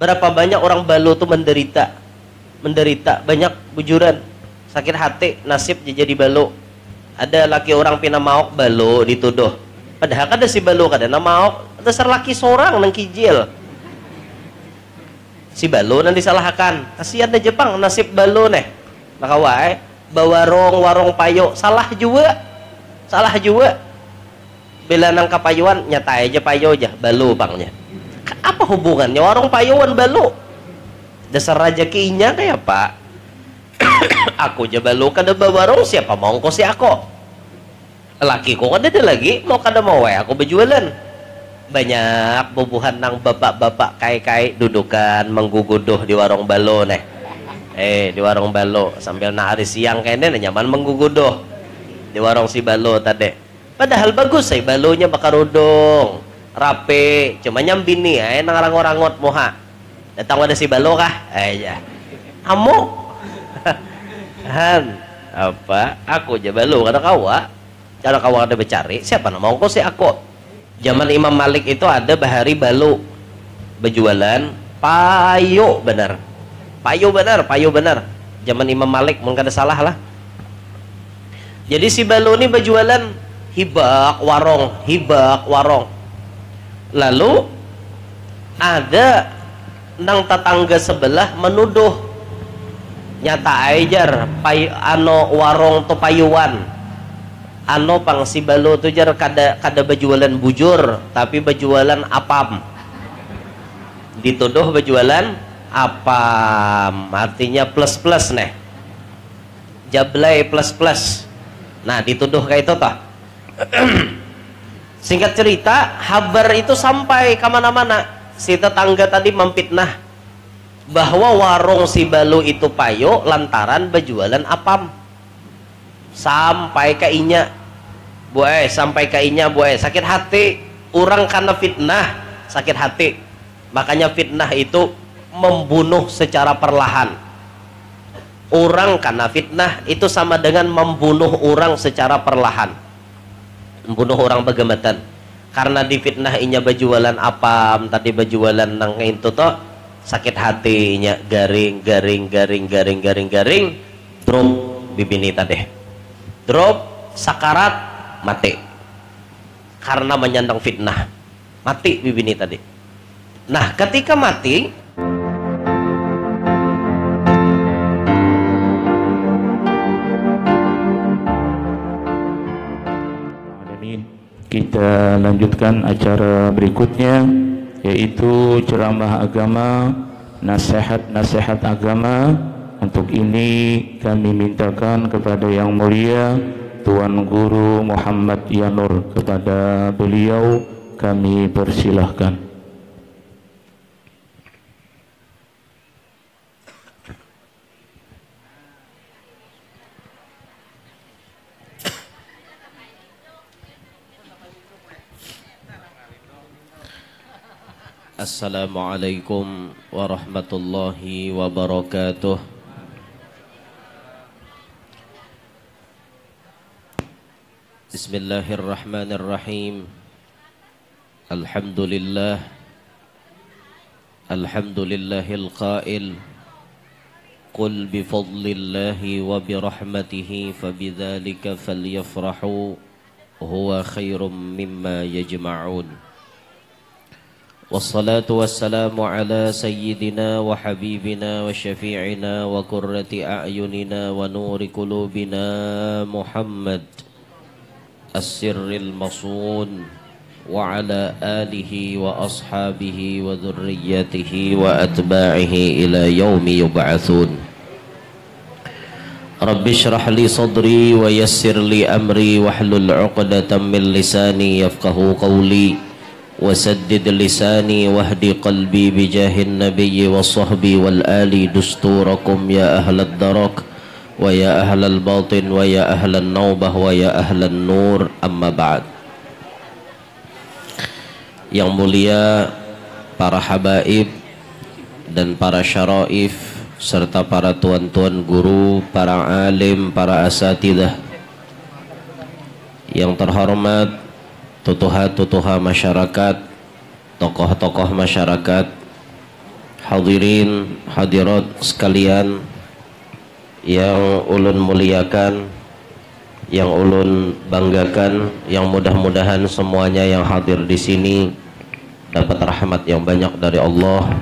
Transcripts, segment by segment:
Berapa banyak orang balo tuh menderita banyak bujuran, sakit hati, nasib jadi balo. Ada laki orang pina maok balo dituduh, padahal kada si balo kada na maok, dasar laki seorang nang kijil si balo nang disalahkan. Kasihan na Jepang nasib balo neh, maka wae warong payo salah juga bila nang kapayuan nyata aja payo aja balo bangnya. Apa hubungannya warung payuan balo? Dasar rezekinya kayak pak. Aku aja balo kada bawarong, siapa mau ko si ako? Laki ko kada ada lagi mau kada mau wae aku berjualan. Banyak bubuhan nang bapak-bapak kai dudukan mengguguduh di warung balo neh. Di warung balo sambil na hari siang kayaknya nyaman mengguguduh di warung si balo tadi. Padahal bagus balonya bakarudung rapi, cuma nyambini nang rangot-rangot moha. Datang ada si balo kah? Ya. Amo. Han, apa? Aku aja balo kata kawa. Kalau kawa ada becari, siapa nama kau si aku? Zaman Imam Malik itu ada bahari balo berjualan payo benar. Zaman Imam Malik mungkin ada salah lah. Jadi si balo ini berjualan hibak warong. Lalu ada nang tetangga sebelah menuduh nyata ajar warong to payuan pang si balo tu jar kada berjualan bujur tapi berjualan apam, dituduh berjualan apam, artinya plus neh jablay plus. Nah dituduh kayak itu toh. Singkat cerita, habar itu sampai kemana-mana. Si tetangga tadi memfitnah bahwa warung si balo itu payo lantaran berjualan apam. Sampai ke inya sakit hati. Orang karena fitnah sakit hati. Makanya fitnah itu membunuh secara perlahan. Orang karena fitnah itu sama dengan membunuh orang secara perlahan. Membunuh orang begematan. Karena difitnah inya berjualan apam, tadi berjualan nang itu toh sakit hatinya garing, drop bibini tadi. Drop sakarat mati. Karena menyandang fitnah. Mati bibini tadi. Nah, ketika mati kita lanjutkan acara berikutnya, yaitu ceramah agama, nasihat agama. Untuk ini kami mintakan kepada Yang Mulia Tuan Guru Muhammad Yanur, kepada beliau kami persilahkan. Assalamualaikum warahmatullahi wabarakatuh. Bismillahirrahmanirrahim. Alhamdulillahil qail qul bifadlillahi wa birahmatihi fabidzalika falyafrahu huwa khairum mimma yajma'un. Wassalatu wassalamu ala sayyidina wa habibina wa syafi'ina wa qurrati a'yunina wa nuri qulubina Muhammad as-sirril masun wa ala alihi wa ashabihi wa dhurriyyatihi wa atba'ihi ila yaumi yub'atsun. Rabbi shrah li sadri wa yassir li amri wahlul 'uqdatam min lisani yafqahu qawli وسدد لساني واهدي قلبي بجاه النبي والصحب والآل دستوركم يا أهل الدرك ويا أهل الباطن ويا أهل النوبة ويا أهل النور أما بعد. Yang mulia para habaib dan para syaraif serta para tuan-tuan guru, para alim, para asatidah yang terhormat, tutuha masyarakat, tokoh-tokoh masyarakat, hadirin hadirat sekalian yang ulun muliakan, yang ulun banggakan, yang mudah-mudahan semuanya yang hadir di sini dapat rahmat yang banyak dari Allah.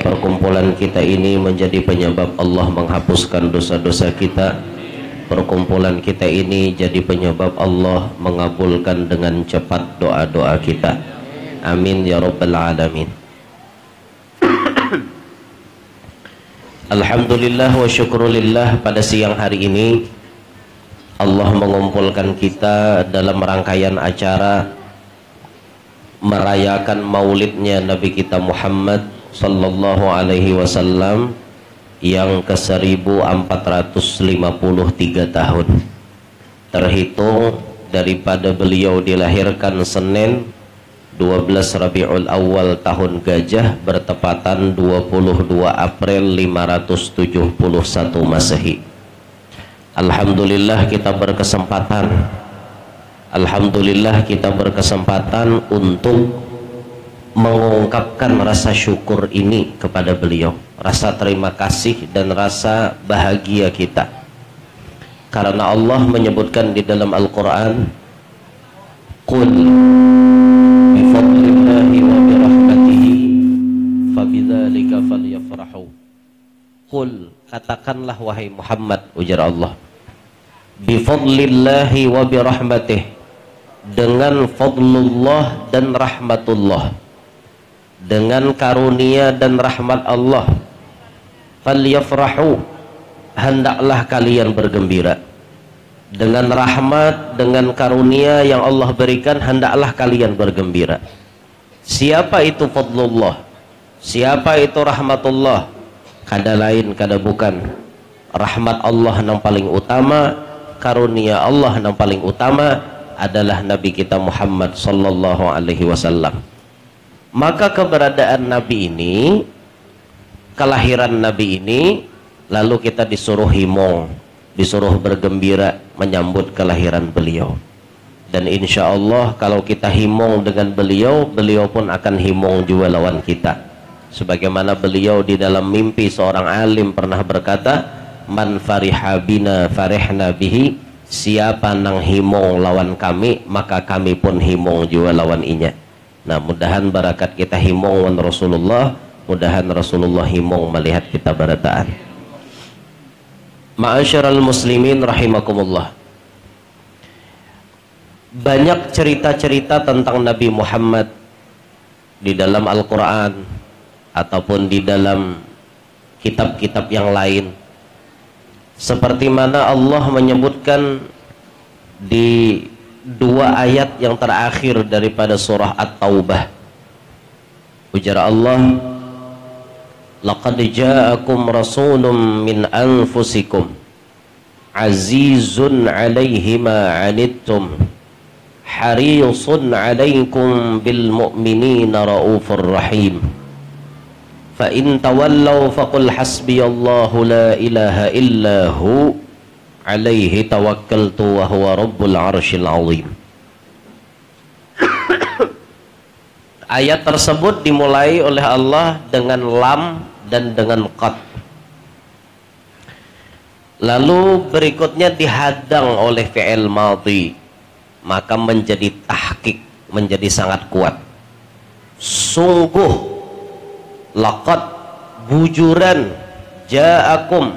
Perkumpulan kita ini menjadi penyebab Allah menghapuskan dosa-dosa kita. Perkumpulan kita ini jadi penyebab Allah mengabulkan dengan cepat doa-doa kita. Amin ya rabbal alamin. Alhamdulillah wa syukrulillah, pada siang hari ini Allah mengumpulkan kita dalam rangkaian acara merayakan maulidnya Nabi kita Muhammad sallallahu alaihi wasallam yang ke-1453 tahun, terhitung daripada beliau dilahirkan Senin 12 Rabiul Awal tahun Gajah bertepatan 22 April 571 Masehi. Alhamdulillah kita berkesempatan untuk mengungkapkan rasa syukur ini kepada beliau, rasa terima kasih dan rasa bahagia kita, karena Allah menyebutkan di dalam Al-Quran, qul bifadlillahi wa birahmatihi fabidzalika falyafrahu. Qul, katakanlah wahai Muhammad, ujar Allah, bifadlillahi wa birahmatih, dengan fadlullah dan rahmatullah, dengan karunia dan rahmat Allah, falyafrahu, hendaklah kalian bergembira. Dengan rahmat, dengan karunia yang Allah berikan, hendaklah kalian bergembira. Siapa itu fadlullah? Siapa itu rahmatullah? Kada lain kada bukan rahmat Allah yang paling utama, karunia Allah yang paling utama adalah Nabi kita Muhammad sallallahu alaihi wasallam. Maka keberadaan Nabi ini, kelahiran Nabi ini, lalu kita disuruh himong, disuruh bergembira menyambut kelahiran beliau. Dan insya Allah kalau kita himong dengan beliau, beliau pun akan himong juga lawan kita. Sebagaimana beliau di dalam mimpi seorang alim pernah berkata, man fariha bina farihna bihi, siapa nang himong lawan kami, maka kami pun himong juga lawan inya. Nah, mudahan barakat kita himong wan Rasulullah, mudahan Rasulullah himong melihat kita barataan. Ma'asyiral muslimin rahimakumullah. Banyak cerita-cerita tentang Nabi Muhammad di dalam Al-Quran ataupun di dalam kitab-kitab yang lain, seperti mana Allah menyebutkan di dua ayat yang terakhir daripada surah At-Taubah. Ujar Allah, laqad ja'akum rasulun min anfusikum azizun 'alaihi ma 'anittum harisun 'alaikum bil mu'minina raufur rahim. Fa in tawallaw faqul hasbiyallahu la ilaha illa hu alaihi tawakkaltu wa huwa rabbul arsyil azim. Ayat tersebut dimulai oleh Allah dengan lam dan dengan qad. Lalu berikutnya dihadang oleh fi'il madhi, maka menjadi tahqiq, menjadi sangat kuat. Sungguh, laqad, bujuran, ja'akum,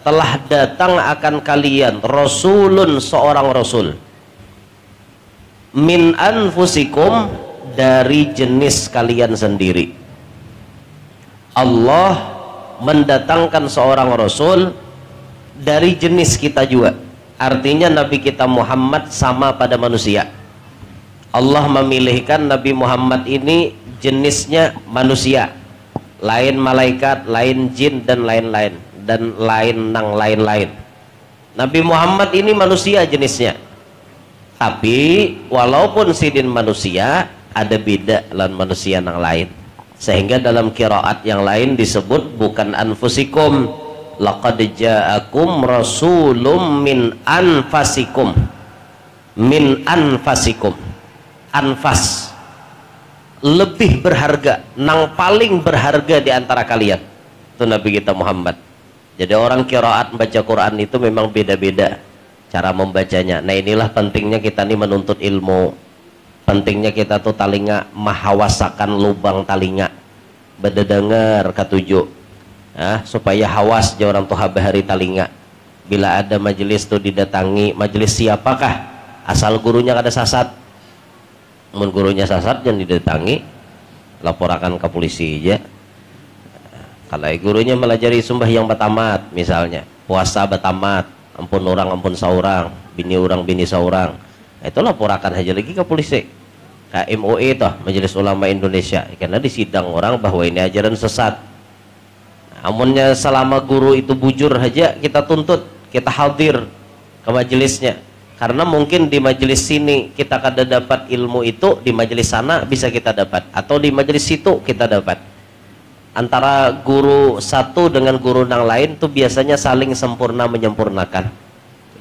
telah datang akan kalian, rasulun, seorang rasul, min anfusikum, dari jenis kalian sendiri. Allah mendatangkan seorang rasul dari jenis kita juga. Artinya Nabi kita Muhammad sama pada manusia. Allah memilihkan Nabi Muhammad ini jenisnya manusia, lain malaikat, lain jin, dan lain-lain, dan lain-lain. Nabi Muhammad ini manusia jenisnya, tapi walaupun sidin manusia, ada beda lawan manusia yang lain, sehingga dalam qiraat yang lain disebut bukan anfusikum, laqad ja'akum rasulun min anfasikum, min anfasikum, anfas, lebih berharga, nang paling berharga di antara kalian itu Nabi kita Muhammad. Jadi orang qiraat baca Quran itu memang beda-beda cara membacanya. Nah inilah pentingnya kita nih menuntut ilmu, pentingnya kita tuh talinga mahawasakan lubang talinga bededenger katuju, supaya hawas je orang tuh habahari talinga. Bila ada majelis tuh didatangi, majelis siapakah, asal gurunya kada sasat, mun gurunya sasat jangan didatangi, laporakan ke polisi aja. Kalau gurunya melajari sumbah yang batamat misalnya, puasa batamat, ampun orang ampun saurang, bini orang bini saurang, itu laporakan aja lagi ke polisi, ke MUI toh, Majelis Ulama Indonesia, karena di sidang orang bahwa ini ajaran sesat. Amunnya selama guru itu bujur aja kita tuntut, kita hadir ke majelisnya, karena mungkin di majelis sini kita kada dapat ilmu itu, di majelis sana bisa kita dapat, atau di majelis situ kita dapat. Antara guru satu dengan guru yang lain tuh biasanya saling sempurna menyempurnakan.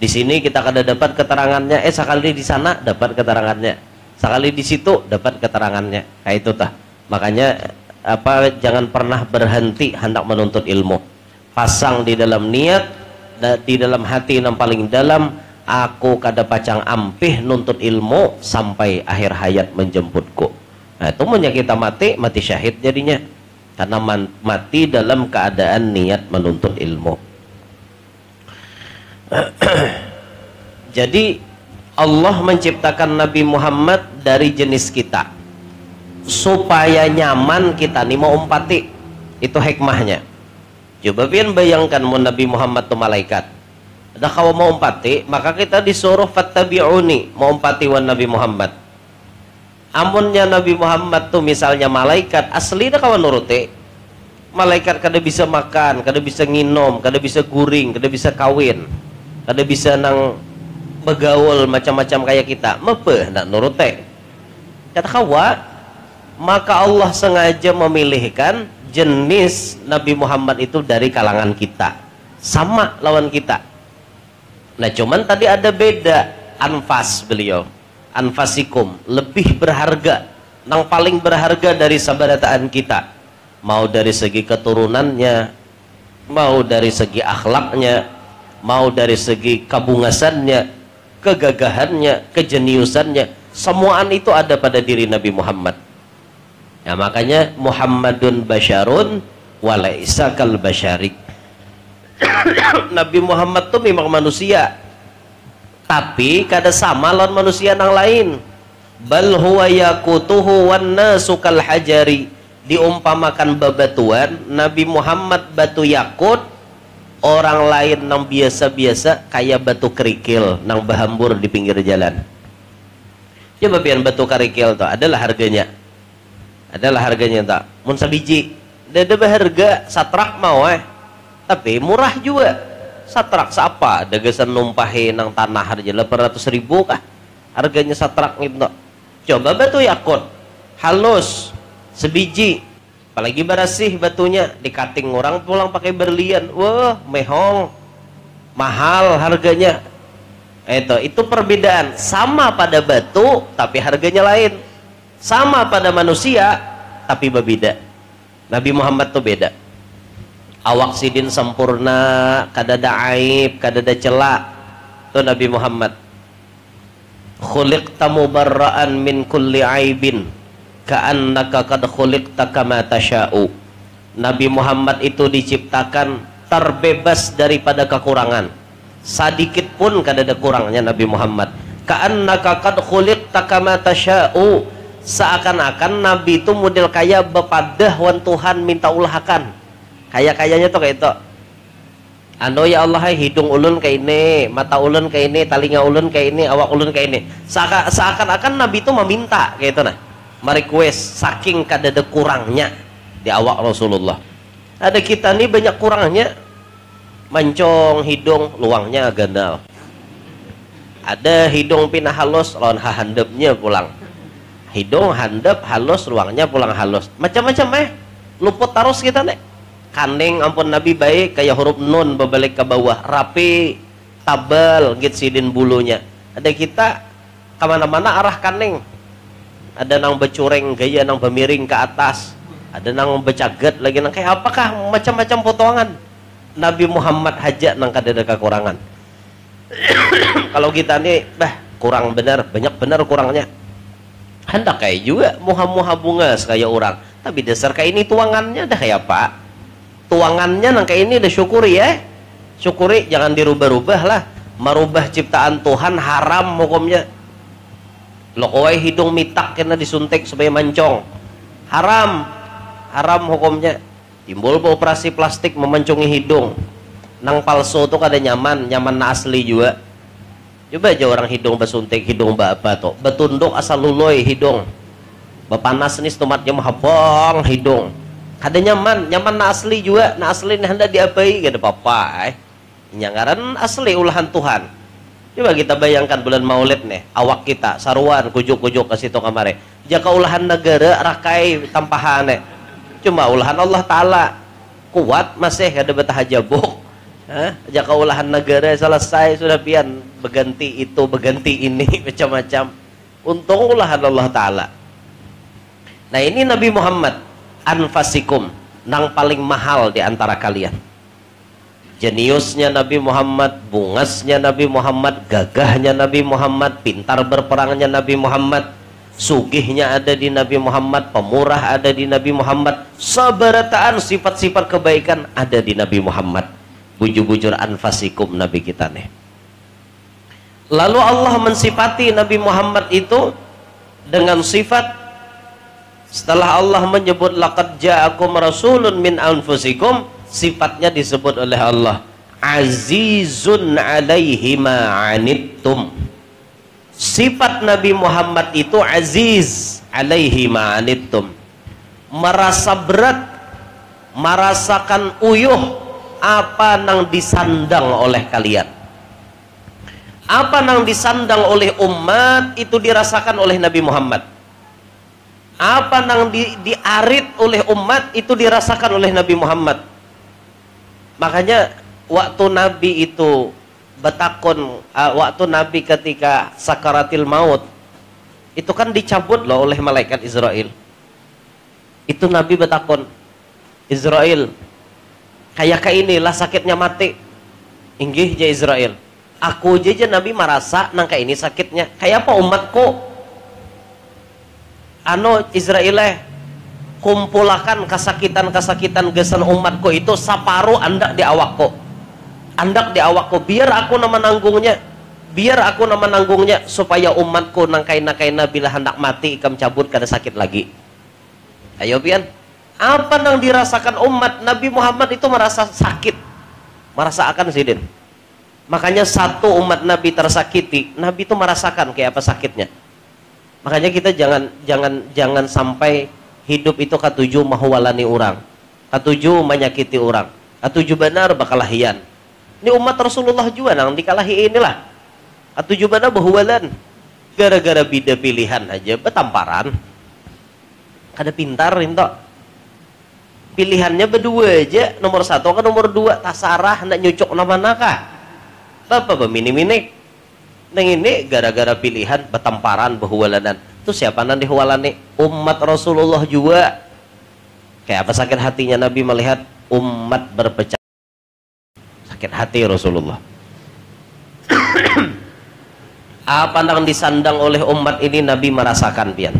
Di sini kita kada dapat keterangannya, sekali di sana dapat keterangannya, sekali di situ dapat keterangannya, kayak itu tah. Makanya jangan pernah berhenti hendak menuntut ilmu. Pasang di dalam niat, di dalam hati yang paling dalam, aku kada pacang ampih nuntut ilmu sampai akhir hayat menjemputku. Nah itu punya kita mati syahid jadinya, karena mati dalam keadaan niat menuntut ilmu. Jadi Allah menciptakan Nabi Muhammad dari jenis kita supaya nyaman kita nih mau umpati, itu hikmahnya. Coba pian bayangkan mau Nabi Muhammad tuh malaikat, ada kalau mau umpati maka kita disuruh fattabi'uni, mau umpati wan Nabi Muhammad. Amunnya Nabi Muhammad tuh misalnya malaikat asli dah kawan nuruti, malaikat kada bisa makan, kada bisa nginom, kada bisa guring, kada bisa kawin, kada bisa nang begaul macam-macam kayak kita, mepeh nak nuruti. Kata kawa, maka Allah sengaja memilihkan jenis Nabi Muhammad itu dari kalangan kita, sama lawan kita. Nah cuman tadi ada beda, anfas beliau, anfasikum, lebih berharga, yang paling berharga dari sabarataan kita, mau dari segi keturunannya, mau dari segi akhlaknya, mau dari segi kabungasannya, kegagahannya, kejeniusannya, semuaan itu ada pada diri Nabi Muhammad. Ya makanya Muhammadun basyarun walaisa kal basyarik. Nabi Muhammad tuh memang manusia, tapi kada sama lawan manusia yang lain. Bal huwa yaqutuhu wan nasu kal hajari. Diumpamakan babatuan, Nabi Muhammad batu yakut, orang lain nang biasa-biasa kayak batu kerikil nang bahambur di pinggir jalan. Coba pian batu kerikil tuh adalah harganya. Adalah harganya tak mun sabiji ada berharga satrak mau tapi murah juga. Satrak siapa dagasan numpahin nang tanah aja 800.000 kah harganya satrak gitu. Coba batu yakut halus sebiji, apalagi barasih batunya, dikating orang pulang pakai berlian, wah mehong mahal harganya. Itu perbedaan, sama pada batu tapi harganya lain, sama pada manusia tapi berbeda. Nabi Muhammad tuh beda, awak sidin sempurna, kadada aib, kadada celak. Tuh Nabi Muhammad, khuliqta mubarra'an min kulli aibin ka'annaka qad khuliqta kama tasha'u. Nabi Muhammad itu diciptakan terbebas daripada kekurangan, sedikit pun kadada kurangnya Nabi Muhammad. Ka'annaka qad khuliqta kama tasha'u, seakan-akan Nabi itu model kaya bepadah wan Tuhan minta ulahakan, kayaknya tuh kayak itu. Ando ya Allah, hidung ulun kayak ini, mata ulun kayak ini, talinga ulun kayak ini, awak ulun kayak ini. Seakan-akan Nabi itu meminta kayak itu nah, merequest, saking kadada kurangnya di awak Rasulullah. Ada kita nih banyak kurangnya, mancong hidung luangnya gandal, ada hidung pinah halus lawan handapnya pulang, hidung handap halus ruangnya pulang halus, macam-macam luput terus kita nih. Kaning ampun Nabi baik kayak huruf nun berbalik ke bawah, rapi tabal gitu sidin bulunya. Ada kita kemana-mana arah kaning, ada nang becureng gaya nang bemiring ke atas, ada nang becaget lagi nang kayak apakah macam-macam potongan. Nabi Muhammad haja nang kada kekurangan. Kalau kita nih kurang benar, banyak benar kurangnya. Hendak kayak juga muha-muha bunga kayak orang, tapi dasar kayak ini tuangannya dah kayak apa? Tuangannya nang kayak ini udah syukuri ya. Syukuri, jangan dirubah-rubah lah. Merubah ciptaan Tuhan haram hukumnya. Lo kowe hidung mitak kena disuntik supaya mancong, haram hukumnya. Timbul operasi plastik memancungi hidung, nang palsu tuh kada nyaman na asli juga. Coba aja orang hidung bersuntik, hidung apa tuh betunduk asal luloi hidung bepanas nih stomatnya mahabong hidung kada nyaman na asli juga. Na asli nih hendak diapai gak ada apa-apa nyangaran asli ulahan Tuhan. Coba kita bayangkan bulan Maulid nih, awak kita saruan kujuk-kujuk ke situ kamare. Jaka ulahan negara rakai tampahane. Cuma ulahan Allah Ta'ala kuat masih ada betah jabuk. Jaka ulahan negara selesai sudah pian berganti itu berganti ini macam-macam. Untung ulahan Allah Ta'ala. Nah ini Nabi Muhammad anfasikum, nang paling mahal di antara kalian. Jeniusnya Nabi Muhammad, bungasnya Nabi Muhammad, gagahnya Nabi Muhammad, pintar berperangnya Nabi Muhammad, sugihnya ada di Nabi Muhammad, pemurah ada di Nabi Muhammad, sabarataan sifat-sifat kebaikan ada di Nabi Muhammad. Bujur-bujur anfasikum Nabi kita nih. Lalu Allah mensifati Nabi Muhammad itu dengan sifat, setelah Allah menyebut laqad ja'akum rasulun min anfusikum, sifatnya disebut oleh Allah azizun alaihi ma anittum. Sifat Nabi Muhammad itu aziz alaihi ma anittum, merasa berat, merasakan uyuh apa nang disandang oleh kalian. Apa nang disandang oleh umat itu dirasakan oleh Nabi Muhammad. Apa nang diarit oleh umat itu dirasakan oleh Nabi Muhammad. Makanya waktu Nabi itu betakon, waktu Nabi ketika sakaratil maut itu kan dicabut loh oleh malaikat Israel. Itu Nabi betakon, Israel kayak inilah sakitnya mati. Inggih ya Israel, aku aja Nabi merasa nangka ini sakitnya kayak apa umatku. Israel kumpulakan kesakitan gesan umatku itu saparu andak di awakku, biar aku nama nanggungnya, supaya umatku nangkaina bila hendak mati ikam cabut kada sakit lagi. Ayo pian, apa nang dirasakan umat Nabi Muhammad itu merasa sakit, merasa akan sidin. Makanya satu umat Nabi tersakiti, Nabi itu merasakan kayak apa sakitnya. Makanya kita jangan sampai hidup itu katuju mahuwalani orang, katuju menyakiti orang, katuju benar bakalahian. Ini umat Rasulullah juga nang dikalahi inilah. Katuju benar bahuwalan, gara-gara beda pilihan aja betamparan. Kada pintar itu. Pilihannya berdua aja, nomor satu ke nomor dua tasarah hendak nyucuk nama nakah. Bapak bemini-mini. Neng ini gara-gara pilihan betamparan bahuwalanan. Itu siapa nanti huwalani? Umat Rasulullah juga. Kayak apa sakit hatinya Nabi melihat umat berpecah. Sakit hati Rasulullah. Apa yang disandang oleh umat ini Nabi merasakan pian.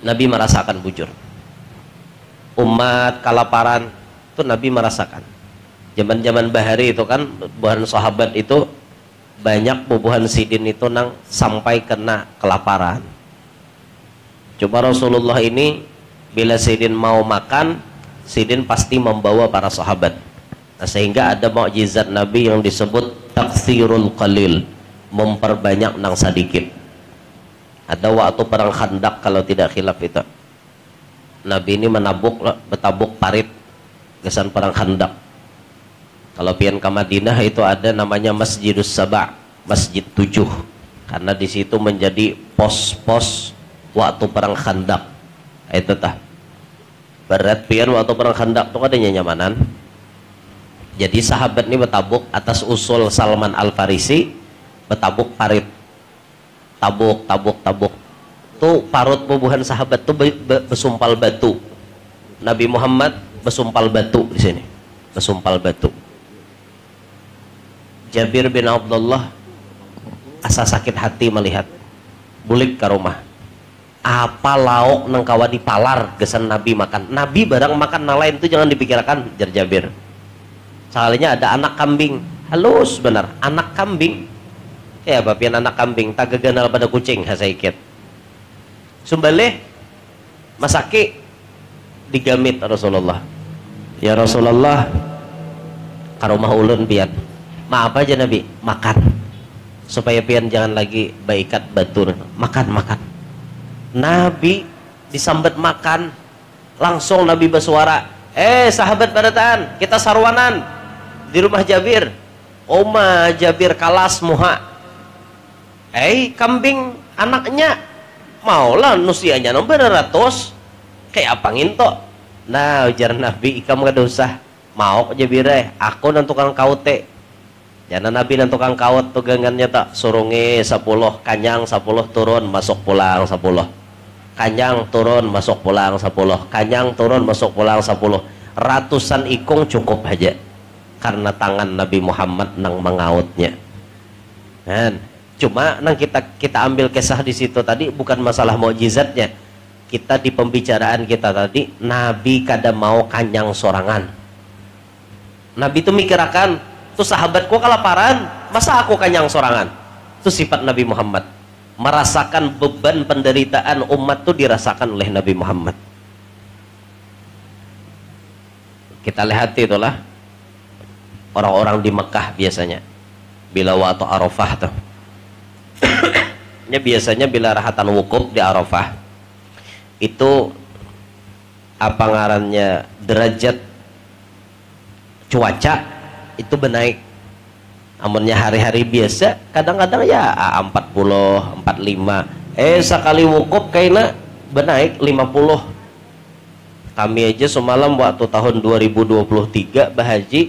Nabi merasakan bujur. Umat kelaparan itu Nabi merasakan. Zaman-zaman bahari itu kan buhan sahabat itu banyak bubuhan sidin itu nang sampai kena kelaparan. Coba Rasulullah ini bila sidin mau makan, sidin pasti membawa para sahabat. Nah, sehingga ada mukjizat Nabi yang disebut taksirul qalil, memperbanyak nang sedikit. Ada waktu perang Khandaq kalau tidak khilaf itu. Nabi ini betabuk parit gesan perang Khandaq. Kalau pian ke Madinah itu ada namanya Masjidus Saba', Masjid 7. Karena di situ menjadi pos-pos waktu perang Khandaq. Itu tah. Berat pian waktu perang Khandaq itu ada nyamanan. Jadi sahabat ini betabuk atas usul Salman Al Farisi, betabuk parit. Tabuk. tuh parut bubuhan sahabat tuh besumpal batu. Nabi Muhammad besumpal batu di sini, besumpal batu. Jabir bin Abdullah asa sakit hati melihat bulik ke rumah. Apa lauk nang kawa dipalar gesan Nabi makan. Nabi barang makan na lain itu jangan dipikirkan, jar Jabir. Soalnya ada anak kambing, halus benar, anak kambing. Ya bapian anak kambing, tagaganal pada kucing hasaikit. Sumbaleh masaki digamit Rasulullah. Ya Rasulullah, karumah ulun pian. Maaf aja Nabi, makan. Supaya pian jangan lagi baikat batur. Makan. Nabi disambet makan, langsung Nabi bersuara, sahabat badatan, kita sarwanan di rumah Jabir. Oma Jabir kalas muha. Kambing anaknya maulah nusianya nomor 100 kayak apa nginto. Nah ujar Nabi, ikam gak usah mau Jabir, aku dan tukang kaute. Jangan Nabi dan tukang kaut tugangannya tak surungi 10 kanyang 10 turun masuk pulang 10 kanyang turun masuk pulang 10 kanyang turun masuk pulang 10 ratusan ikung cukup aja karena tangan Nabi Muhammad nang mengautnya. Kan cuma nang kita ambil kisah di situ tadi bukan masalah mukjizatnya. Kita di pembicaraan kita tadi Nabi kada mau kanyang sorangan. Nabi itu mikirakan tuh sahabatku kelaparan, masa aku kanyang sorangan. Itu sifat Nabi Muhammad. Merasakan beban penderitaan umat itu dirasakan oleh Nabi Muhammad. Kita lihat itulah orang-orang di Mekah biasanya bila waktu Arafah tuh. Biasanya bila rahatan wukuf di Arafah itu apa ngarannya derajat cuaca itu benaik. Amunnya hari-hari biasa kadang-kadang ya 40, 45. Sekali wukuf kayaknya benaik 50. Kami aja semalam waktu tahun 2023 bahaji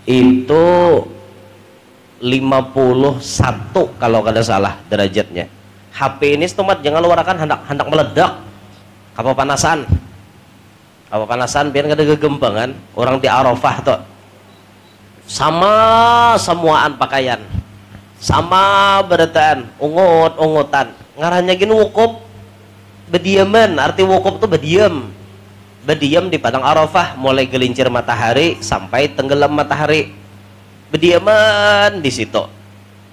itu 51 kalau kada salah derajatnya. HP ini setemat jangan luarakan hendak meledak. Apa panasan biar kada gegembangan orang di Arafah tuh. Sama semuaan pakaian sama berataan ungut-ungutan ngarannya gini wukuf bediaman. Arti wukuf tuh bediam di padang Arafah mulai gelincir matahari sampai tenggelam matahari. Bediaman di situ,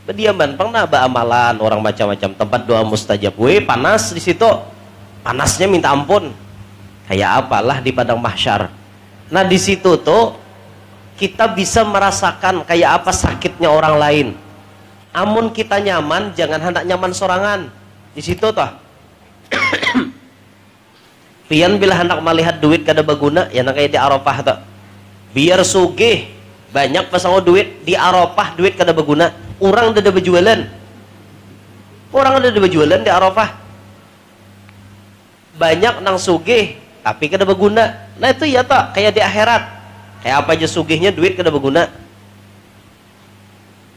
bediaman pernah amalan orang macam-macam tempat doa mustajab. Panas di situ, panasnya minta ampun kayak apalah di padang mahsyar. Nah di situ tuh kita bisa merasakan kayak apa sakitnya orang lain. Amun kita nyaman, jangan hendak nyaman sorangan. Di situ toh. Pian bila hendak melihat duit kada baguna, ya kayak di Arafah toh. Biar sugih, banyak pasang duit di Arafah, duit kada baguna. Orang ada berjualan. Orang ada berjualan di Arafah. Banyak nang sugih, tapi kada baguna. Nah itu ya toh, kayak di akhirat. Kayak apa aja sugihnya duit kada berguna.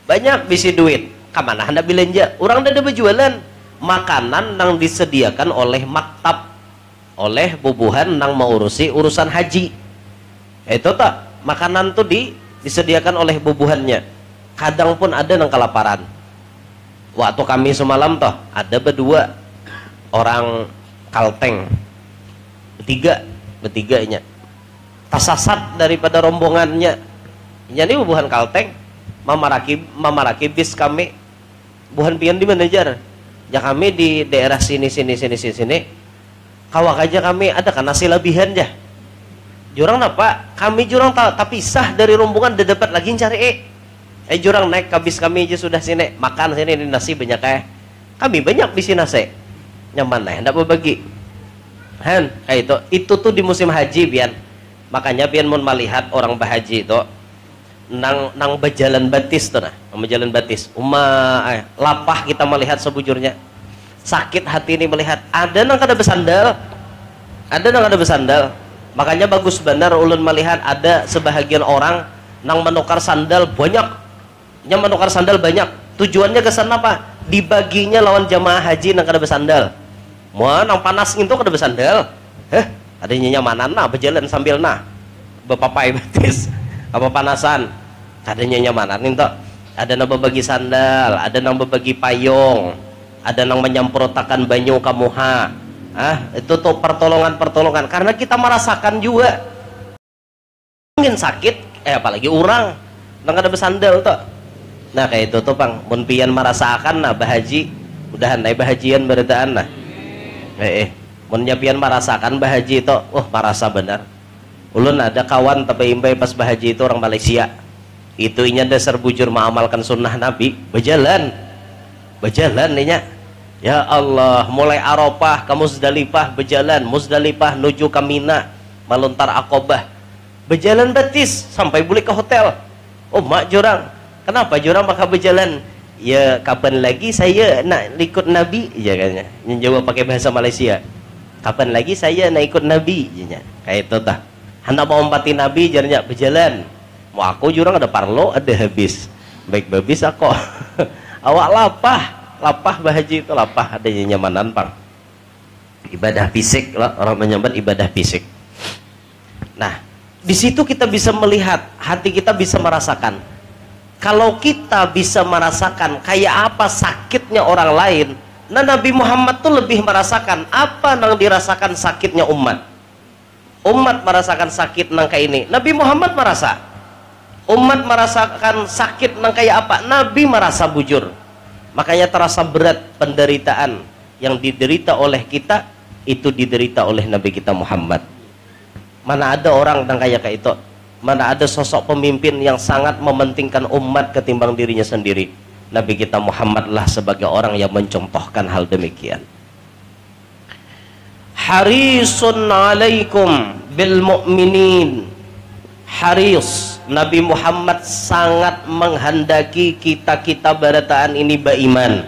Banyak bisi duit. Kamana hendak belanja? Orang ada berjualan. Makanan nang disediakan oleh maktab, oleh bubuhan nang mengurusi urusan haji. Itu tak makanan tuh disediakan oleh bubuhannya. Kadang pun ada nang kelaparan. Waktu kami semalam toh ada berdua orang Kalteng. Bertiganya. Tasasat daripada rombongannya. Jadi bubuhan Kalteng mamaraki bis kami buhan pian di manajer. Ya kami di daerah sini. Kawak aja kami ada kan nasi lebihan ya. Jurang apa? Kami jurang tapi sah dari rombongan udah dapat lagi cari jurang naik ke bis kami aja sudah sini makan sini ini nasi banyak kami banyak di sini nasi nyaman hendak berbagi. Kayak itu tuh di musim haji pian. Makanya pian mun melihat orang bahaji itu nang berjalan batis tuh berjalan batis lapah kita melihat sebujurnya sakit hati ini melihat ada nang kada bersandal. Makanya bagus benar ulun melihat ada sebahagian orang nang menukar sandal banyak tujuannya ke sana apa dibaginya lawan jamaah haji nang kada bersandal Mau nang panas itu kada bersandal. Ada nyamanan nah berjalan sambil nah bepapai betis apa panasan. Ada nyamanan itu. Ada nang berbagi sandal, ada nang berbagi payung, ada nang menyemprotakan banyu kamuha. Itu tuh pertolongan karena kita merasakan juga mungkin sakit apalagi orang nang ada bersandal tuh. Nah kayak itu tuh Bang, mun pian merasakan nah bahaji mudahan naik bahajian beritaan nah mun pian merasakan bahaji itu merasa benar. Ulun ada kawan tapi imbai pas bahaji itu orang Malaysia itu inya dasar bujur mengamalkan sunnah Nabi berjalan inya. Ya Allah, mulai Arafah ke Muzdalifah berjalan, Muzdalifah nuju ke Mina, melontar Aqabah berjalan betis sampai balik ke hotel. Mak jurang, kenapa jurang maka berjalan? Ya kapan lagi saya nak ikut Nabi? Ya katanya, yang jawab pakai bahasa Malaysia. Kapan lagi saya nak ikut Nabi? Ya, kayak itu tah. Hendak mau umpati Nabi jarnya berjalan. Mau aku jurang ada parlo ada habis. Baik babis aku. Awak lapah bahaji itu lapah ada nyamanan Bang. Ibadah fisik lah, orang menyebut ibadah fisik. Nah, di situ kita bisa melihat, hati kita bisa merasakan. Kalau kita bisa merasakan kayak apa sakitnya orang lain, nah Nabi Muhammad tuh lebih merasakan apa yang dirasakan sakitnya umat. Umat merasakan sakit nang kayak ini, Nabi Muhammad merasa. Umat merasakan sakit nang kayak apa, Nabi merasa bujur. Makanya terasa berat penderitaan yang diderita oleh kita, itu diderita oleh Nabi kita Muhammad. Mana ada orang yang kayak itu, mana ada sosok pemimpin yang sangat mementingkan umat ketimbang dirinya sendiri. Nabi kita Muhammad lah sebagai orang yang mencontohkan hal demikian. Harisun alaikum bil mu'minin. Haris, Nabi Muhammad sangat menghendaki kita berataan ini beriman.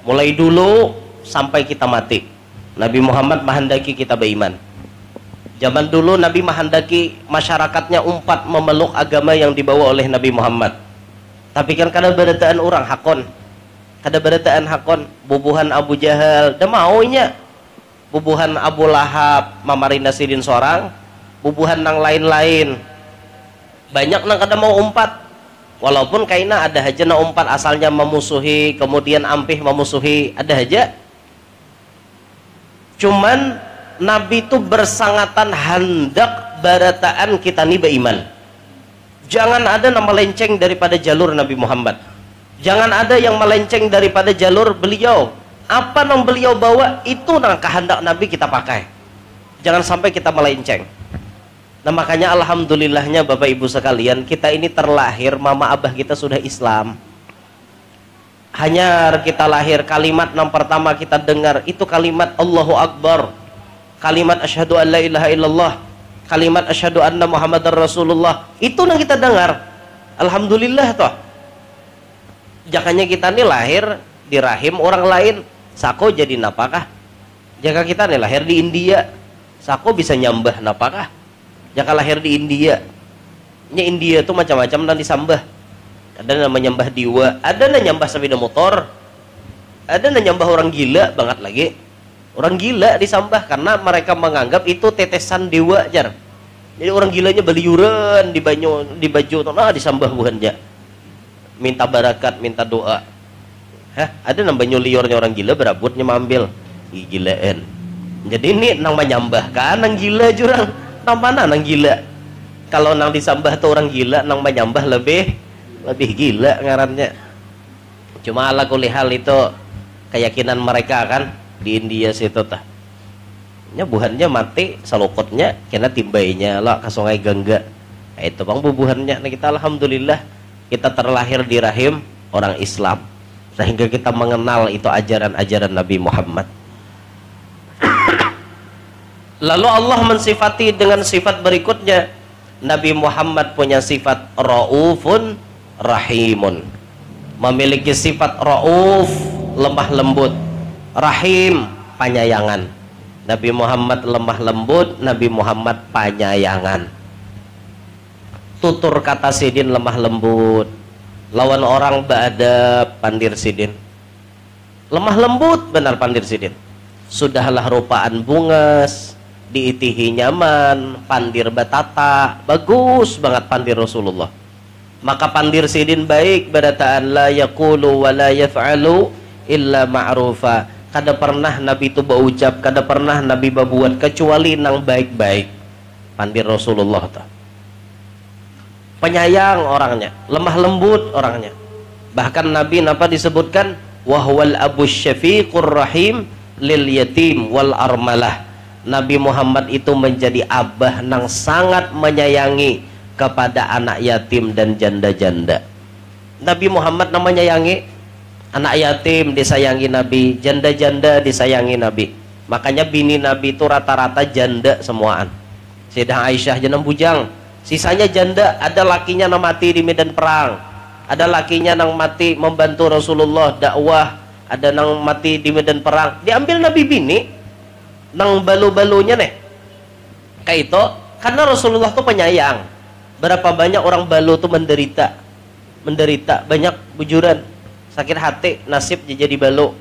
Mulai dulu sampai kita mati, Nabi Muhammad menghendaki kita beriman. Zaman dulu Nabi menghendaki masyarakatnya umpat memeluk agama yang dibawa oleh Nabi Muhammad. Tapi kan kada berataan orang hakon, kada berataan hakon. Bubuhan Abu Jahal, dah maunya. Bubuhan Abu Lahab, Mamarinda Sidin seorang, bubuhan nang lain-lain. Banyak nang kada mau umpat. Walaupun kaina ada aja na umpat asalnya memusuhi, kemudian ampih memusuhi, ada aja. Cuman Nabi itu bersangatan hendak barataan kita nih beriman. Jangan ada yang melenceng daripada jalur Nabi Muhammad. Jangan ada yang melenceng daripada jalur beliau. Apa yang beliau bawa itu nang kehendak Nabi kita pakai. Jangan sampai kita melenceng. Nah makanya alhamdulillahnya Bapak Ibu sekalian, kita ini terlahir mama abah kita sudah Islam. Hanya kita lahir kalimat yang pertama kita dengar itu kalimat Allahu Akbar. Kalimat asyhadu an la ilaha illallah, kalimat asyhadu anna muhammadar rasulullah, itu yang kita dengar. Alhamdulillah toh. Jakanya kita nih lahir di rahim orang lain, sako jadi napakah? Jika kita nih lahir di India, sako bisa nyambah napakah? Jika lahir di India, India tuh macam-macam dan disambah. Ada yang menyembah diwa, ada yang nyambah sepeda motor, ada yang nyambah orang gila banget lagi. Orang gila disambah karena mereka menganggap itu tetesan dewa jar. Jadi orang gilanya beliuran di baju nah disambah bukannya. Minta barakat, minta doa. Ada nang banyu liurnya orang gila berabutnya mambil. Gilaan. Jadi ini nang menyambahkan nang gila jurang. Nang mana nang gila? Kalau nang disambah tuh orang gila, nang menyambah lebih gila ngarannya. Cuma ala kulihal itu keyakinan mereka kan. Di India situ tah nya buhannya mati salokotnya kena timbainya lah ke sungai Gangga. Itu bang bubuhannya. Nah kita alhamdulillah kita terlahir di rahim orang Islam sehingga kita mengenal itu ajaran-ajaran Nabi Muhammad. Lalu Allah mensifati dengan sifat berikutnya. Nabi Muhammad punya sifat raufun rahimun, memiliki sifat rauf lemah lembut, rahim panyayangan. Nabi Muhammad lemah lembut, Nabi Muhammad panyayangan. Tutur kata sidin lemah lembut, lawan orang beadab pandir sidin. Lemah lembut benar pandir sidin. sudahlah rupaan bungas, diitihi nyaman, pandir batata, bagus banget pandir Rasulullah. Maka pandir sidin baik berataan la yaqulu wa la yaf'alu illa ma'rufa. Kada pernah Nabi itu berucap, kada pernah Nabi berbuat kecuali nang baik-baik. Pandir Rasulullah ta. Penyayang orangnya, lemah lembut orangnya. Bahkan Nabi napa disebutkan wahwal abus syafiqur rahim lil yatim wal armalah. Nabi Muhammad itu menjadi abah nang sangat menyayangi kepada anak yatim dan janda-janda. Nabi Muhammad namanya menyayangi anak yatim, disayangi Nabi, janda-janda disayangi Nabi. Makanya bini Nabi itu rata-rata janda semuaan. Sayyidah Aisyah jeneng bujang, sisanya janda. Ada lakinya nang mati di medan perang, ada lakinya nang mati membantu Rasulullah dakwah, ada nang mati di medan perang. Diambil Nabi bini nang balu-balunya nih kayak itu, karena Rasulullah tuh penyayang. Berapa banyak orang balu tuh menderita banyak bujuran, sakit hati, nasib jadi balu.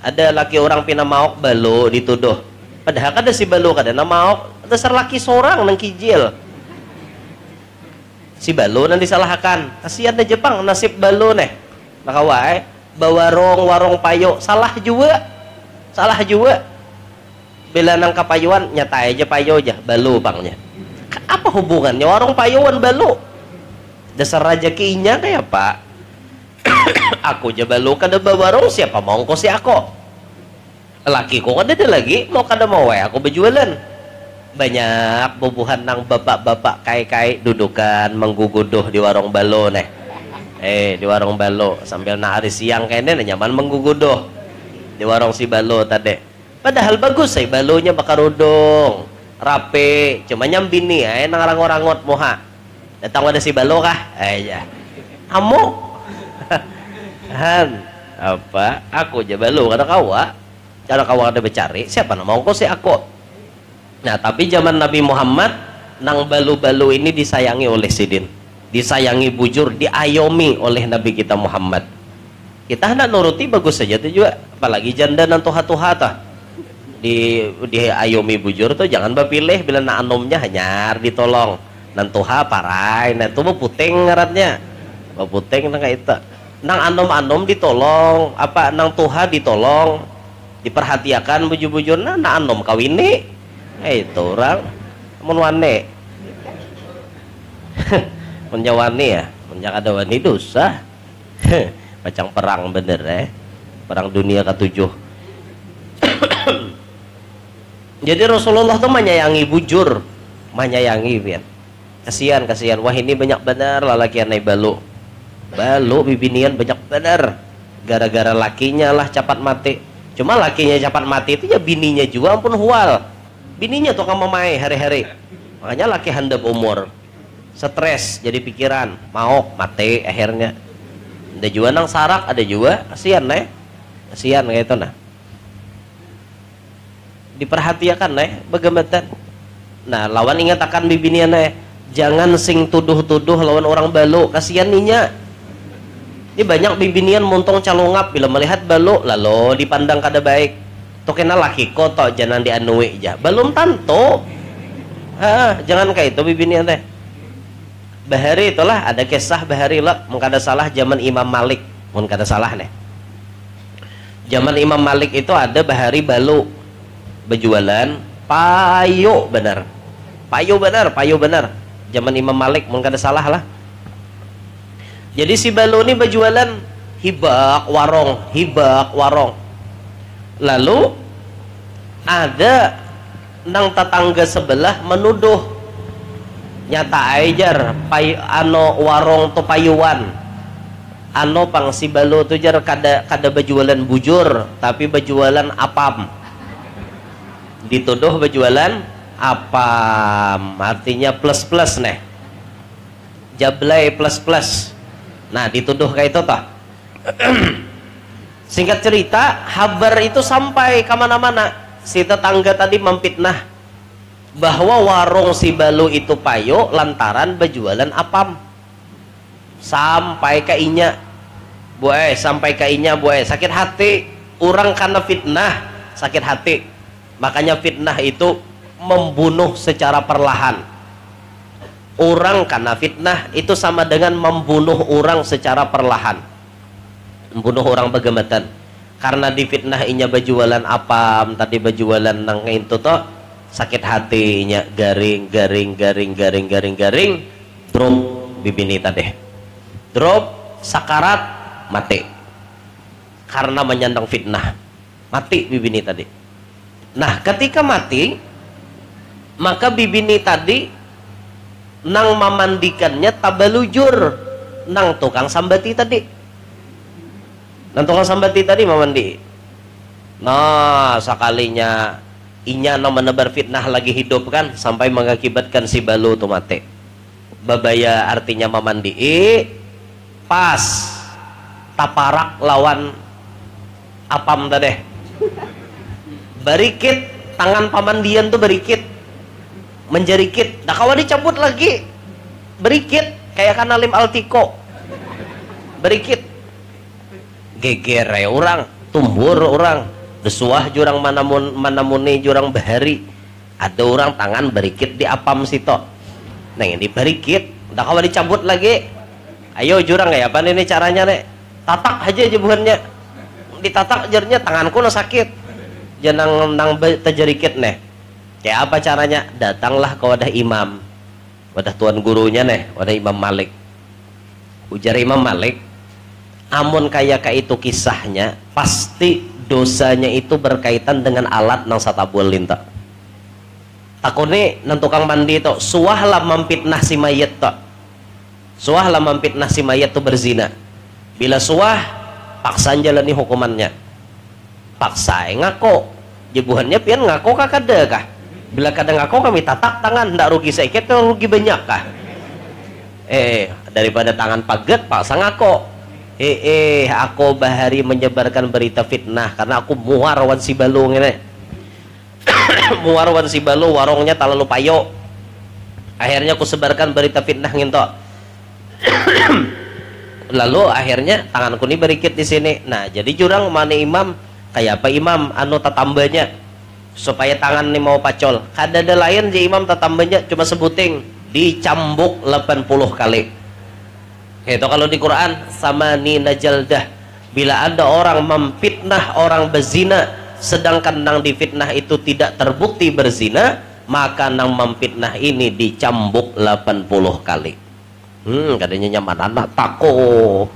Ada laki orang pina maok balu dituduh, padahal kada si balu kada na maok, dasar laki seorang nang kijil si balu nanti salahkan. Kasihan na Jepang nasib balu nih. Maka wae bawarong warong payo salah juga bila nang kapayuan nyata aja payo aja balu bangnya. Apa hubungannya warung payuan balu? Dasar rezekinya kayak pak. Aku aja balu kada bawarong, siapa mau ko si aku? Lakiku kada ada lagi mau kada mau wae aku berjualan. Banyak bubuhan nang bapak-bapak kai-kai dudukan mengguguduh di warung balo nih. Di warung balo sambil na hari siang kayaknya nyaman mengguguduh di warung si balo tadi. Padahal bagus say balonya bakarudong rapi, cuma nyambini nang rangot-rangot moha. Datang ada si balo kah? Ya. Amuk. Han apa? Aku aja balo kada kawa. Kalau kawa ada becari, siapa nama ko si aku? Nah, tapi zaman Nabi Muhammad nang balu-balu ini disayangi oleh sidin, disayangi bujur, diayomi oleh Nabi kita Muhammad. Kita hendak nuruti bagus saja tuh juga, apalagi janda nan tuha-tuha tah. Diayomi bujur tuh jangan bapilih bila na anomnya hanyar ditolong. Nan tuha parai, nah itu puting ngaratnya. Puting nang itu. Nang anom-anom ditolong, apa nang tuha ditolong, diperhatikan bujur-bujurna, na anom kawini. Itu orang menwane menjawani ya, menjaga dawani dosa. Macam perang bener perang dunia ke-7. Jadi Rasulullah tuh menyayangi bujur, menyayangi pian. Kasihan. Wah ini banyak benar lalakian naik balu bibinian banyak benar. Gara-gara lakinya lah cepat mati. Cuma lakinya cepat mati itu ya bininya juga ampun hual. Bininya tuh kamu main hari-hari. Makanya laki handap umur. Stres jadi pikiran, mau mati akhirnya. Ada juga nang sarak, ada juga kasihan kasihan kayak itu nah. Diperhatikan bagaimana. Nah, lawan ingat akan bibinian jangan sing tuduh-tuduh lawan orang balu, kasihan ninya. Ini banyak bibinian muntong calungap bila melihat balu lalu dipandang kada baik. To kena laki ko to jangan dianui aja. Belum tanto. Jangan kayak itu bibinian Bahari itulah ada kisah Bahari lah, mun kada salah zaman Imam Malik, mun kada salah Zaman Imam Malik itu ada Bahari balu berjualan payo benar. Zaman Imam Malik mun kada salah lah. Jadi si balu ini berjualan hibak warong. Lalu ada nang tetangga sebelah menuduh nyata ajar warong to payuan pang si balu tu jar kada berjualan bujur tapi berjualan apam. Dituduh berjualan apam, artinya plus jablay plus. Nah dituduh kayak itu toh. Singkat cerita, kabar itu sampai kemana-mana. Si tetangga tadi memfitnah bahwa warung si balu itu payo lantaran berjualan apam. Sampai ke inya, buai sakit hati. Orang karena fitnah sakit hati. Makanya fitnah itu membunuh secara perlahan. Orang karena fitnah itu sama dengan membunuh orang secara perlahan. Membunuh orang begematan. Karena di fitnah inya bajualan apam, tadi bajualan nang itu toh sakit hatinya garing, drop bibini tadi. Drop sakarat mati. Karena menyandang fitnah. Mati bibini tadi. Nah, ketika mati, maka bibini tadi nang memandikannya tabalujur nang tukang sambati tadi. Nang tukang sambati tadi memandi. Nah, sekalinya inya no menebar fitnah lagi hidup kan sampai mengakibatkan si balu tuh mati. Babaya artinya memandi. Pas taparak lawan apam tadi. Barikit tangan pamandian tuh barikit. Menjarikit, nah kawan dicabut lagi berikit kayak kanalim altiko berikit geger ya orang tumbur orang desuah jurang manamuni jurang bahari ada orang tangan berikit di apam situ. Nah ini berikit nah kawan dicabut lagi ayo jurang ya apa ini caranya nih tatak aja jebuhannya ditatak jarnya tanganku no sakit jangan nang terjarikit nih. Kayak apa caranya? Datanglah ke wadah imam, wadah tuan gurunya nih, wadah Imam Malik. Ujar Imam Malik, amun kayak itu kisahnya, pasti dosanya itu berkaitan dengan alat nang satabul linta. Takuni nang tukang mandi itu, suahlah memfitnah si mayat to. Suahlah memfitnah si mayat tu berzina. Bila suah, paksaan jalani hukumannya. Paksa ngaku, jebuhannya pian ngaku kakada kah? Bila kadang aku kami tatak tangan ndak rugi sedikit kalau rugi banyak kah daripada tangan paget paksa ngaku aku bahari menyebarkan berita fitnah karena aku muar wan si balu ini muar wan si balu warungnya terlalu payo akhirnya aku sebarkan berita fitnah nginto lalu akhirnya tanganku ini berikit di sini. Nah jadi jurang mana imam kayak apa imam anu tatambanya supaya tangan nih mau pacol kadada lain di imam tatambanya cuma sebuting dicambuk 80 kali itu kalau di Quran sama ni najaldah bila ada orang memfitnah orang berzina sedangkan nang difitnah itu tidak terbukti berzina maka nang memfitnah ini dicambuk 80 kali katanya nyaman anak takut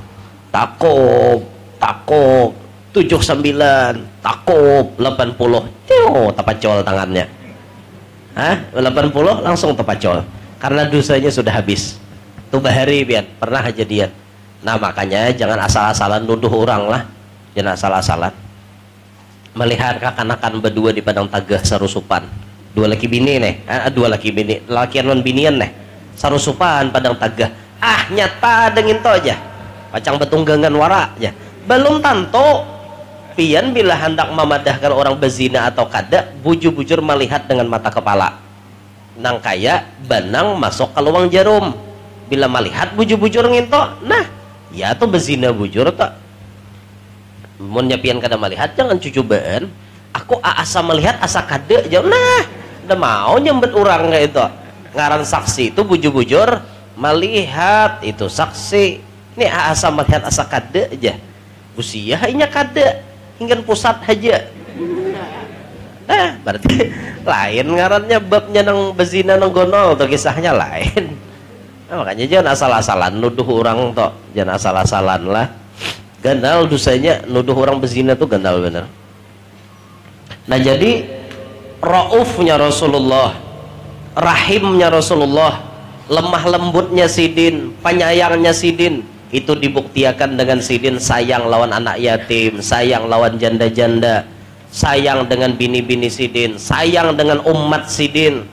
79 takop 80 tapacol tangannya 80 langsung tapacol karena dosanya sudah habis tuh bahari biar pernah kejadian. Nah makanya jangan asal-asalan nuduh orang lah, jangan asal-asalan melihat kakanakan berdua di padang tagah sarusupan dua laki bini nih dua laki bini laki non binian nih sarusupan padang tagah nyata dengin to aja pacang betunggangan wara aja belum tanto pian bila hendak memadahkan orang berzina atau kada bujur-bujur melihat dengan mata kepala nang kaya banang masuk ke lubang jarum bila melihat bujur-bujur nginto nah ya tuh berzina bujur tak mun nyapian kada melihat jangan cucubaan aku asa melihat asa kada jauh nah udah mau nyembet orang kayak itu ngaran saksi itu bujur-bujur melihat itu saksi ini asa melihat asa kada aja usia hanya kada hingga pusat aja berarti lain ngarannya babnya nang bezina nang gonol atau kisahnya lain makanya jangan asal-asalan nuduh orang toh jangan asal-asalan lah gandal dosanya nuduh orang bezina tuh gandal bener. Nah jadi raufnya Rasulullah rahimnya Rasulullah lemah lembutnya sidin penyayangnya sidin itu dibuktikan dengan sidin sayang lawan anak yatim, sayang lawan janda-janda, sayang dengan bini-bini sidin, sayang dengan umat sidin.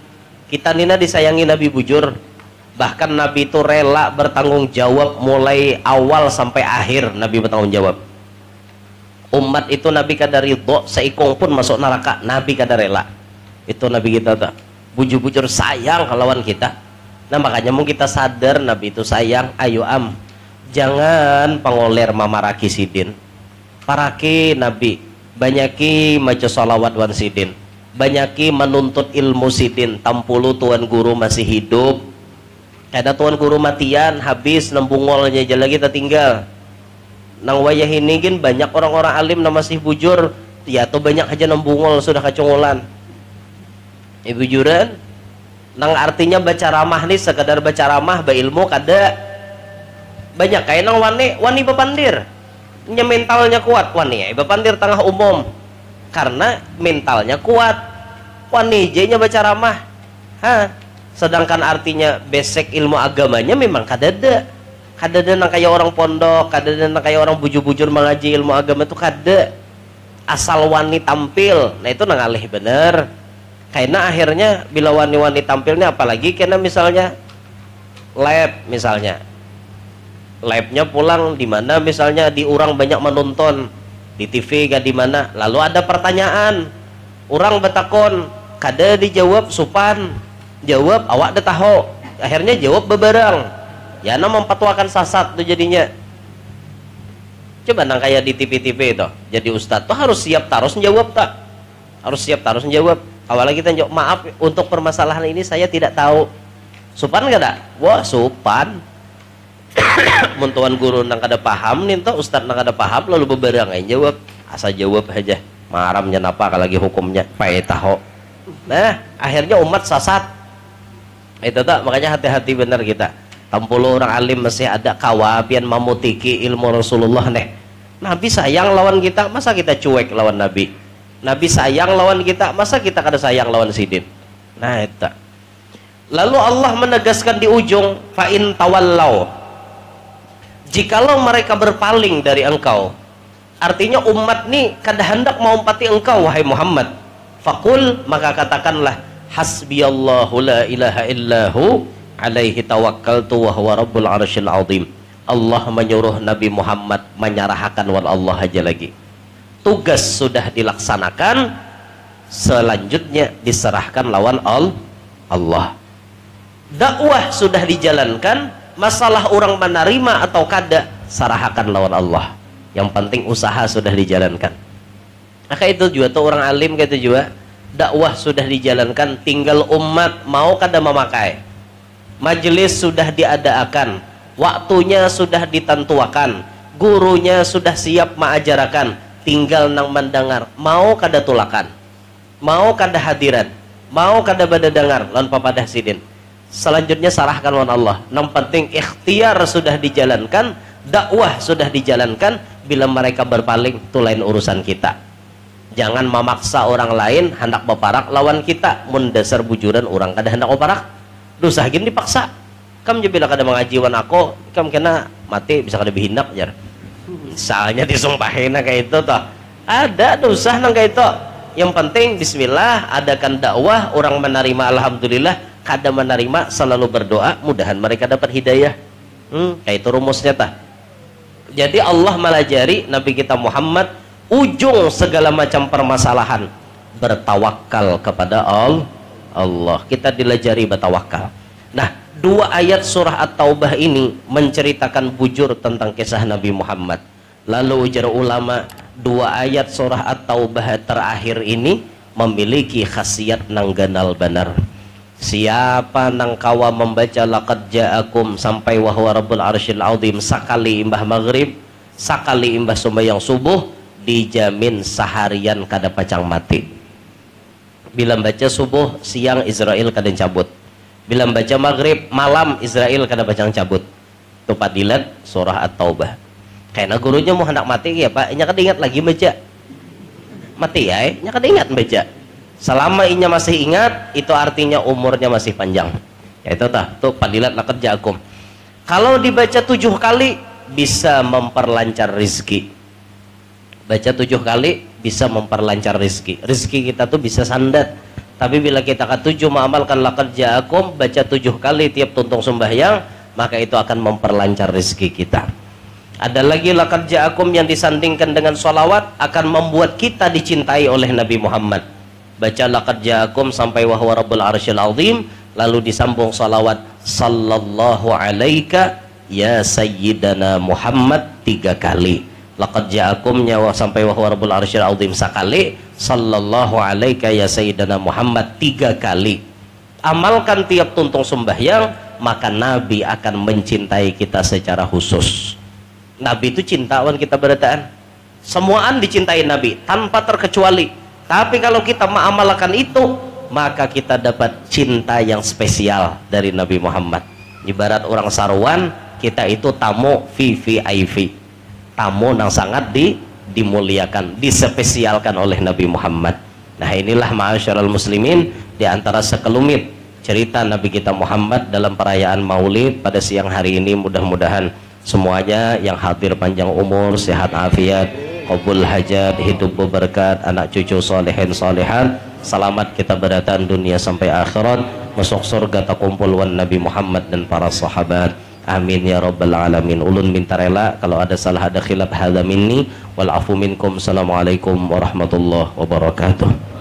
Kita nina disayangi Nabi bujur, bahkan Nabi itu rela bertanggung jawab mulai awal sampai akhir. Nabi bertanggung jawab. Umat itu Nabi kada ridho seikung pun masuk neraka, Nabi kada rela. Itu Nabi kita tuh bujur-bujur sayang lawan kita. Nah makanya mau kita sadar Nabi itu sayang. Ayo jangan pengoler mamaraki sidin paraki Nabi banyaki maca salawat wan sidin, banyaki menuntut ilmu sidin. Tampulu tuan guru masih hidup, ada tuan guru matian habis nembungolnya aja lagi tertinggal. Nang wayah ini gin banyak orang-orang alim na masih bujur, ya tuh banyak aja nembungol sudah kacungulan. Ibu juran, nang artinya baca ramah nih sekadar baca ramah ba ilmu kada banyak kayak nang wani bepandir nya mentalnya kuat wani bepandir tengah umum karena mentalnya kuat wani nya baca ramah sedangkan artinya basic ilmu agamanya memang kadada nang kayak orang pondok, kadada nang kayak orang bujur-bujur mengaji ilmu agama itu kada asal wani tampil. Nah itu nang alih bener karena akhirnya bila wani-wani tampilnya, apalagi karena misalnya labnya pulang di mana misalnya di orang banyak menonton di TV gak di mana, lalu ada pertanyaan orang betakon kada dijawab supan, jawab awak dah tahu, akhirnya jawab beberang ya mempatwakan sasat tuh jadinya. Coba nang kayak di TV-TV itu jadi ustadz tuh harus siap terus menjawab tak, harus siap terus menjawab. Awalnya kita jawab maaf untuk permasalahan ini saya tidak tahu, supan gak ada? Wah supan. Muntuan guru nang kada paham nih tuh ustadz nang kada paham lalu beberang aja jawab, asal jawab aja maramnya napa lagi hukumnya pakai tahu. Nah akhirnya umat sasat itu tak, makanya hati-hati benar kita. Tampuluh orang alim masih ada kawapian mamutiki ilmu Rasulullah nih. Nabi sayang lawan kita, masa kita cuek lawan Nabi? Nabi sayang lawan kita, masa kita kada sayang lawan sidin? Nah itu. Lalu Allah menegaskan di ujung, fa in tawallau, jikalau mereka berpaling dari engkau, artinya umat nih kada hendak mau empati engkau wahai Muhammad, faqul, maka katakanlah hasbiyallahu la ilaha illahu alaihi tawakkaltu wa huwa rabbul arsyil azim. Allah menyuruh Nabi Muhammad menyerahkan wal Allah aja lagi. Tugas sudah dilaksanakan, selanjutnya diserahkan lawan Allah. Dakwah sudah dijalankan, masalah orang menerima atau kada serahkan lawan Allah. Yang penting usaha sudah dijalankan. Maka itu juga tuh orang alim gitu juga, dakwah sudah dijalankan, tinggal umat mau kada memakai. Majelis sudah diadakan, waktunya sudah ditentuakan, gurunya sudah siap mengajarkan, tinggal nang mendengar, mau kada tulakan, mau kada hadiran, mau kada bada dengar lawan papadah sidin. Selanjutnya sarahkan lawan Allah. Yang penting ikhtiar sudah dijalankan, dakwah sudah dijalankan. Bila mereka berpaling, itu lain urusan kita. Jangan memaksa orang lain hendak berparak lawan kita. Mun dasar bujuran orang kada hendak berparak, dosa gini dipaksa. Kam je bila kada mengajiwan aku, kam kena mati bisa kada bihindak jar. Soalnya disumpahin kayak itu toh. Ada dosa nang kayak itu. Yang penting bismillah, adakan dakwah, orang menerima alhamdulillah, kada menerima selalu berdoa mudahan mereka dapat hidayah. Kayak itu rumusnya tah. Jadi Allah melajari Nabi kita Muhammad ujung segala macam permasalahan bertawakal kepada Allah. Kita dilajari bertawakal. Nah, 2 ayat surah At-Taubah ini menceritakan bujur tentang kisah Nabi Muhammad. Lalu ujar ulama, 2 ayat surah At-Taubah terakhir ini memiliki khasiat nang ganal benar. Siapa nang kawa membaca laqad ja'akum sampai wa huwa rabbul arsyil azim sakali imbah maghrib, sakali imbah sembahyang subuh, dijamin seharian kada pacang mati. Bila baca subuh siang Israel kada cabut, bila baca maghrib malam Israel kada pacang cabut. Itu padilat surah At-Taubah. Karena gurunya mau hendak mati ya pak, nya kada ingat lagi baca mati ya, nya kada ingat baca. Selama inya masih ingat, itu artinya umurnya masih panjang. Ya itu tah, tuh padilat laqad ja'akum. Kalau dibaca 7 kali bisa memperlancar rizki. Baca 7 kali bisa memperlancar rizki. Rizki kita tuh bisa sandat. Tapi bila kita ketujuh mengamalkan laqad ja'akum, baca 7 kali tiap tuntung sembahyang, maka itu akan memperlancar rizki kita. Ada lagi laqad ja'akum yang disandingkan dengan sholawat akan membuat kita dicintai oleh Nabi Muhammad. Baca laqad ja'akum sampai wa huwa rabbul arsyil azim, lalu disambung salawat sallallahu alaika ya sayyidana Muhammad 3 kali, laqad ja'akumnya wa sampai wa huwa rabbul arsyil azim sekali, sallallahu alaika ya sayyidina Muhammad 3 kali. Amalkan tiap tuntung sembahyang, maka Nabi akan mencintai kita secara khusus. Nabi itu cintawan kita berataan, semuaan dicintai Nabi tanpa terkecuali. Tapi kalau kita mengamalkan itu, maka kita dapat cinta yang spesial dari Nabi Muhammad. Ibarat orang sarwan, kita itu tamu VVIP, tamu yang sangat dimuliakan, dispesialkan oleh Nabi Muhammad. Nah inilah ma'asyiral muslimin, di antara sekelumit cerita Nabi kita Muhammad dalam perayaan Maulid pada siang hari ini. Mudah-mudahan semuanya yang hadir panjang umur, sehat afiat, qabul hajat, hidup berberkat, anak cucu solehin solehan, selamat kita berdatang dunia sampai akhirat, masuk surga takumpul wan Nabi Muhammad dan para sahabat. Amin ya rabbal alamin. Ulun minta rela kalau ada salah, ada khilaf, hadza minni wal afu minkum. Assalamualaikum warahmatullahi wabarakatuh.